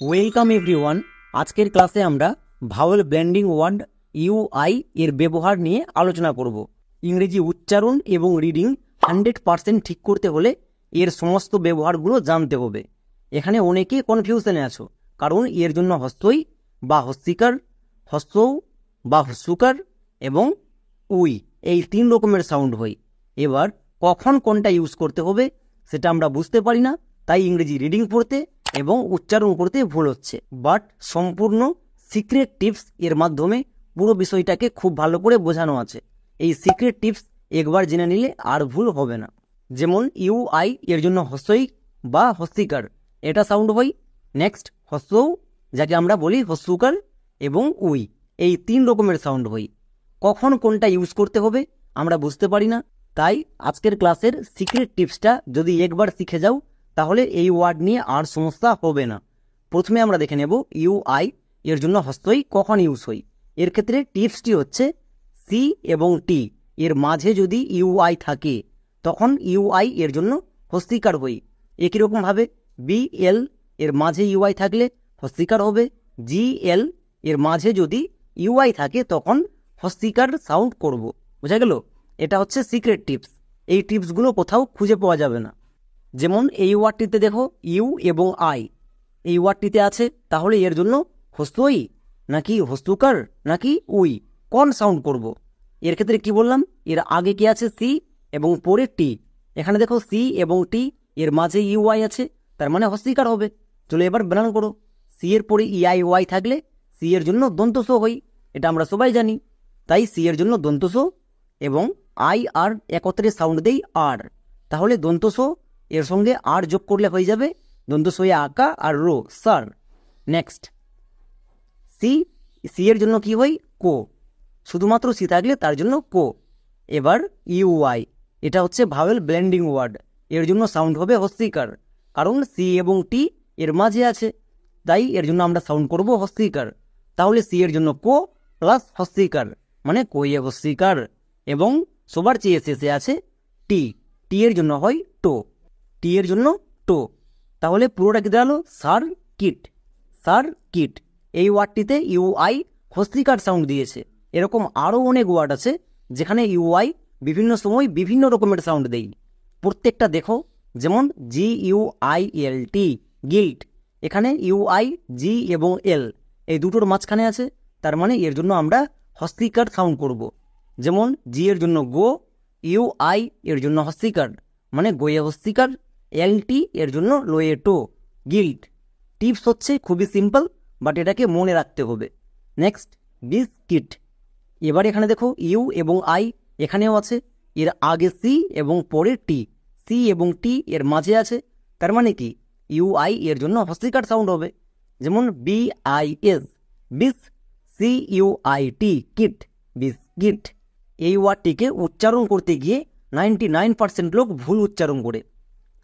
Welcome everyone. আজকের ক্লাসে আমরা ভাওয়েল ব্লেন্ডিং ওয়ার্ড ইউআই এর ব্যবহার নিয়ে আলোচনা করব। ইংরেজি উচ্চারণ এবং রিডিং 100% ঠিক করতে হলে এর সমস্ত ব্যবহারগুলো জানতে হবে। এখানে অনেকে কনফিউশনে আছো, কারণ এর জন্য হস্তই বা হস্তিকার, হস্তৌ বা হস্যুকার এবং উই এই 3 রকমের সাউন্ড হয়। এবার কখন কোনটা ইউজ করতে হবে সেটা আমরা বুঝতে পারি না, তাই ইংরেজি রিডিং পড়তে এবং উচ্চারণ করতে ভুল হচ্ছে। বাট সম্পূর্ণ সিক্রেট টিপস এর মাধ্যমে পুরো বিষয়টাকে খুব ভালো করে বোঝানো আছে। এই সিক্রেট টিপস একবার জেনে নিলে আর ভুল হবে না। যেমন ইউআই এর জন্য হস্যই বা হস্তিকার এটা সাউন্ড হয়। নেক্সট হস্যৌ, যাকে আমরা বলি হস্যুকার, এবং উই এই 3 রকমের সাউন্ড হয়। কখন কোনটা ইউজ করতে হবে আমরা বুঝতে পারি না, তাই আজকের ক্লাসের সিক্রেট টিপসটা যদি একবার শিখে যাও তাহলে এই ওয়ার্ড নিয়ে আর সমস্যা হবে না। প্রথমে আমরা দেখে নেব ইউআই এর জন্য হস্তই কখন ইউজ হয়। এর ক্ষেত্রে টিপসটি হচ্ছে সি এবং টি এর মাঝে যদি ইউআই থাকে তখন ইউআই এর জন্য হস্তিকার হয়। একই রকমভাবে বি এল এর মাঝে ইউআই থাকলে হস্তিকার হবে। জি এল এর মাঝে যদি ইউআই থাকে তখন হস্তিকার সাউন্ড করব। বোঝা গেল? এটা হচ্ছে সিক্রেট টিপস। এই টিপসগুলো কোথাও খুঁজে পাওয়া যাবে না। যেমন এই ওয়ার্ডটিতে দেখো ইউ এবং আই এই ওয়ার্ডটিতে আছে, তাহলে এর জন্য হস্তই নাকি হস্তুকার নাকি উই কোন সাউন্ড করব? এর ক্ষেত্রে কি বললাম, এর আগে কি আছে সি এবং পরে টি। এখানে দেখো সি এবং টি এর মাঝে ইউআই আছে, তার মানে হস্তিকার হবে। চলো এবার বানান করো। সি এর পরে ইআই ওয়াই থাকলে সি এর জন্য দন্তস হই, এটা আমরা সবাই জানি। তাই সি এর জন্য দন্তস এবং আই আর একত্রে সাউন্ড দেই আর, তাহলে দন্তস এর সঙ্গে আর যোগ করলে হয়ে যাবে দন্তস হয়ে আকা আর রো সার। নেক্সট সি, সি এর জন্য কি হয় কো, শুধুমাত্র সি থাকলে তার জন্য কো। এবার ইউআই, এটা হচ্ছে ভাওয়েল ব্লেন্ডিং ওয়ার্ড, এর জন্য সাউন্ড হবে হস্তিকার, কারণ সি এবং টি এর মাঝে আছে, তাই এর জন্য আমরা সাউন্ড করব হস্তিকার। তাহলে সি এর জন্য কো প্লাস হস্তিকার মানে কোয়ে হস্তিকার, এবং সবার চেয়ে শেষে আছে টি, টি এর জন্য হয় টো, টি এর জন্য টো। তাহলে পুরোটা কি দাঁড়ালো সার কিট, সার কিট। এই ওয়ার্ডটিতে ইউআই হস্তিকার সাউন্ড দিয়েছে। এরকম আরও অনেক ওয়ার্ড আছে যেখানে ইউআই বিভিন্ন সময় বিভিন্ন রকমের সাউন্ড দেই। প্রত্যেকটা দেখো, যেমন জি ইউআই এল টি গিল্ট, এখানে ইউআই জি এবং এল এই দুটোর মাঝখানে আছে, তার মানে এর জন্য আমরা হস্তিকার সাউন্ড করব। যেমন জি এর জন্য গো, ইউআই এর জন্য হস্তিকার মানে গোয়ে হস্তিকার, এল টি এর জন্য লোয়ে টো গিল্ট। টিপস হচ্ছে খুবই সিম্পল, বাট এটাকে মনে রাখতে হবে। Next biscuit. এবার এখানে দেখো ইউ এবং আই এখানেও আছে, এর আগে সি এবং পরে টি, সি এবং টি এর মাঝে আছে, তার মানে কি ইউআই এর জন্য হস্তিকার সাউন্ড হবে। যেমন বি আই এস বিস, সি ইউআই টি কিট বিস্কিট। এই ওয়ার্ডটিকে উচ্চারণ করতে গিয়ে 99% লোক ভুল উচ্চারণ করে,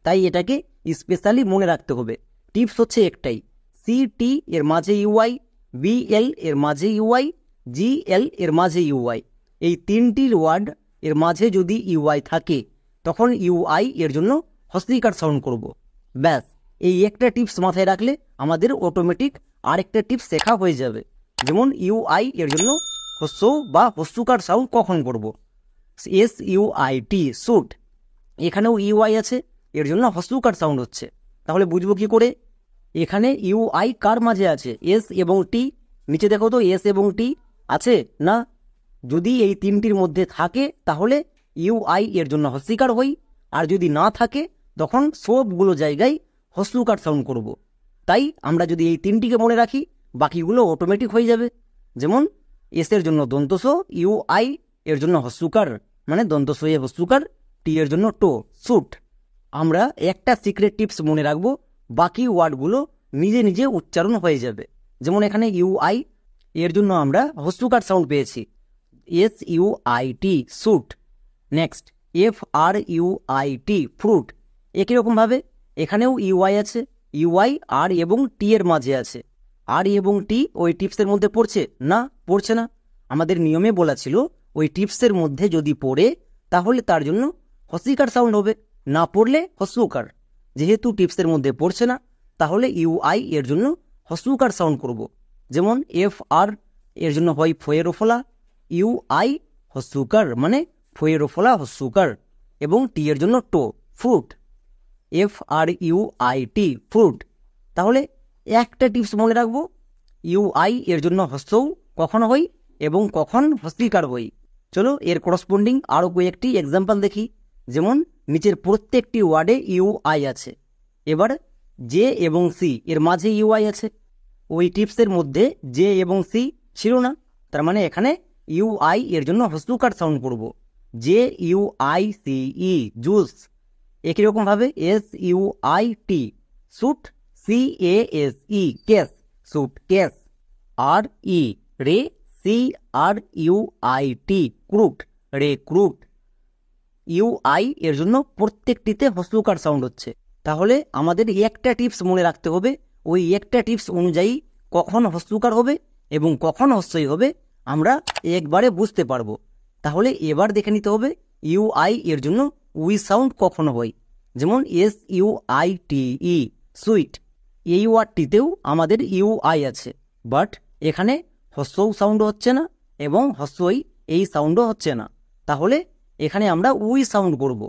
তাই এটাকে স্পেশালি মনে রাখতে হবে। টিপস হচ্ছে একটাই, সি টি এর মাঝে ইউআই, বি এল এর মাঝে ইউআই, জি এল এর মাঝে ইউআই, এই 3টির ওয়ার্ড এর মাঝে যদি ইউআই থাকে তখন ইউআই এর জন্য হস্তিকার সাউন্ড করব। ব্যাস, এই একটা টিপস মাথায় রাখলে আমাদের অটোমেটিক আরেকটা টিপস শেখা হয়ে যাবে। যেমন ইউআই এর জন্য হস্য বা হস্যুকার সাউন্ড কখন করব, এস ইউআই টি শুট, এখানেও ইউআই আছে, এর জন্য হস্যুকার সাউন্ড হচ্ছে। তাহলে বুঝবো কি করে? এখানে ইউআই কার মাঝে আছে, এস এবং টি। নিচে দেখো তো এস এবং টি আছে না? যদি এই 3টির মধ্যে থাকে তাহলে ইউআই এর জন্য হস্তিকার হই, আর যদি না থাকে তখন সবগুলো জায়গায় হস্যুকার সাউন্ড করব। তাই আমরা যদি এই 3টিকে মনে রাখি বাকিগুলো অটোমেটিক হয়ে যাবে। যেমন এস এর জন্য দন্তস, ইউআই এর জন্য হস্যুকার মানে দন্তস হয়ে হস্যুকার, টি এর জন্য টো শুট। আমরা একটা সিক্রেট টিপস মনে রাখবো, বাকি ওয়ার্ডগুলো নিজে নিজে উচ্চারণ হয়ে যাবে। যেমন এখানে ইউআই এর জন্য আমরা হস্যুকার সাউন্ড পেয়েছি, এস ইউআই টি shoot. Next F R UI টি ফ্রুট। একই রকমভাবে এখানেও ইউআই আছে, ইউআই আর এবং টি এর মাঝে আছে। আর এবং টি ওই টিপসের মধ্যে পড়ছে না? পড়ছে না। আমাদের নিয়মে বলা ছিল ওই টিপসের মধ্যে যদি পড়ে তাহলে তার জন্য হস্তিকার সাউন্ড হবে, না পড়লে হস্যুকার। যেহেতু টিপসের মধ্যে পড়ছে না তাহলে ইউআই এর জন্য হস্যকার সাউন্ড করব। যেমন এফ আর এর জন্য হয় ফয়েরও ফলা, ইউ আই হস্যকার মানে ফয়েরও ফলা হস্যকার, এবং টি এর জন্য টো fruit, F R U I T fruit. তাহলে একটা টিপস মনে রাখবো, ইউ আই এর জন্য হস্যও কখন হই এবং কখন হস্যিকার হই। চলো এর করসপন্ডিং আরও কয়েকটি এক্সাম্পল দেখি। যেমন নিচের প্রত্যেকটি ওয়ার্ডে ইউ আই আছে, এবার জে এবং সি এর মাঝে ইউ আই আছে। ওই টিপসের মধ্যে জে এবং সি ছিল না, তার মানে এখানে ইউ আই এর জন্য হস্যকার সাউন্ড করব। J U I C E juice. একই রকমভাবে S U I T suit, C A S E case suitcase, R E রে C R U I T ক্রুট রে ক্রুট। ইউ আই এর জন্য প্রত্যেকটিতে হস্যকার সাউন্ড হচ্ছে। তাহলে আমাদের একটা টিপস মনে রাখতে হবে, ওই একটা টিপস অনুযায়ী কখন হস্যকার হবে এবং কখন হস্যই হবে আমরা একবারে বুঝতে পারবো। তাহলে এবার দেখে নিতে হবে ইউ আই এর জন্য উই সাউন্ড কখন হয়। যেমন S U I T E sweet, এই ওয়ার্ডটিতেও আমাদের ইউ আই আছে, বাট এখানে হস্যও সাউন্ড হচ্ছে না এবং হস্যই এই সাউন্ডও হচ্ছে না, তাহলে এখানে আমরা উই সাউন্ড করব।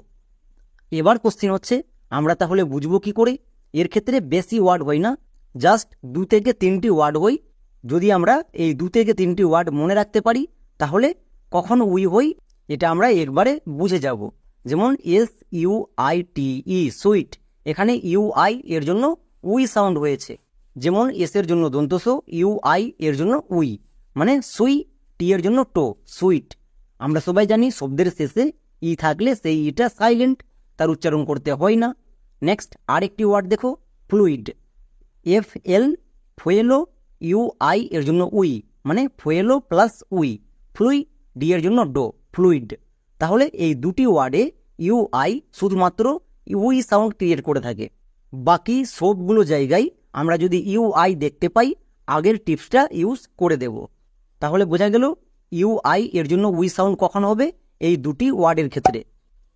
এবার কোশ্চেন হচ্ছে আমরা তাহলে বুঝবো কি করে? এর ক্ষেত্রে বেশি ওয়ার্ড হয় না, জাস্ট 2 থেকে 3টি ওয়ার্ড হয়। যদি আমরা এই 2 থেকে 3টি ওয়ার্ড মনে রাখতে পারি তাহলে কখন উই হই এটা আমরা একবারে বুঝে যাব। যেমন S U I T E sweet, এখানে ইউ আই এর জন্য উই সাউন্ড হয়েছে। যেমন এস এর জন্য দন্তস, ইউ আই এর জন্য উই মানে সুই, টি এর জন্য টো সুইট। আমরা সবাই জানি শব্দের শেষে ই থাকলে সেই ইটা সাইলেন্ট, তার উচ্চারণ করতে হয় না। নেক্সট আরেকটি ওয়ার্ড দেখো, ফ্লুইড, এফ এল ফুয়েলো, ইউ আই এর জন্য উই মানে ফুয়েলো প্লাস উই, ফ্লুই ডি এর জন্য ডো ফ্লুইড। তাহলে এই দুটি ওয়ার্ডে ইউ আই শুধুমাত্র উই সাউন্ড ক্রিয়েট করে থাকে, বাকি সবগুলো জায়গায় আমরা যদি ইউ আই দেখতে পাই আগের টিপসটা ইউজ করে দেব। তাহলে বোঝা গেল ইউ আই এর জন্য উই সাউন্ড কখন হবে এই দুটি ওয়ার্ডের ক্ষেত্রে।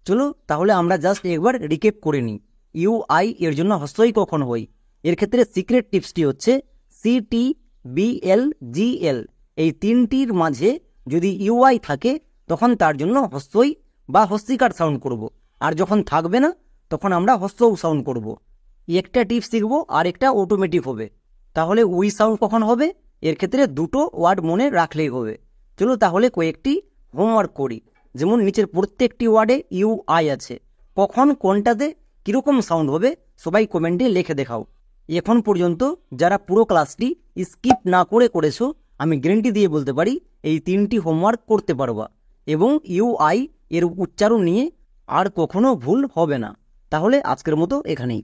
চলো তাহলে আমরা জাস্ট একবার রিকেপ করে নিই। ইউ আই এর জন্য হস্যই কখন হয়, এর ক্ষেত্রে সিক্রেট টিপসটি হচ্ছে সি টি বি এল জি এল, এই তিনটির মাঝে যদি ইউ আই থাকে তখন তার জন্য হস্যই বা হস্যিকার সাউন্ড করব, আর যখন থাকবে না তখন আমরা হস্যও সাউন্ড করব। একটা টিপস শিখবো আর একটা অটোমেটিক হবে। তাহলে উই সাউন্ড কখন হবে এর ক্ষেত্রে দুটো ওয়ার্ড মনে রাখলেই হবে। চলো তাহলে কয়েকটি হোমওয়ার্ক করি। যেমন নিচের প্রত্যেকটি ওয়ার্ডে ইউ আই আছে, কখন কোনটাতে কীরকম সাউন্ড হবে সবাই কমেন্টে লিখে দেখাও। এখন পর্যন্ত যারা পুরো ক্লাসটি স্কিপ না করে করেছো আমি গ্যারান্টি দিয়ে বলতে পারি এই 3টি হোমওয়ার্ক করতে পারবা এবং ইউ আই এর উচ্চারণ নিয়ে আর কখনো ভুল হবে না। তাহলে আজকের মতো এখানেই।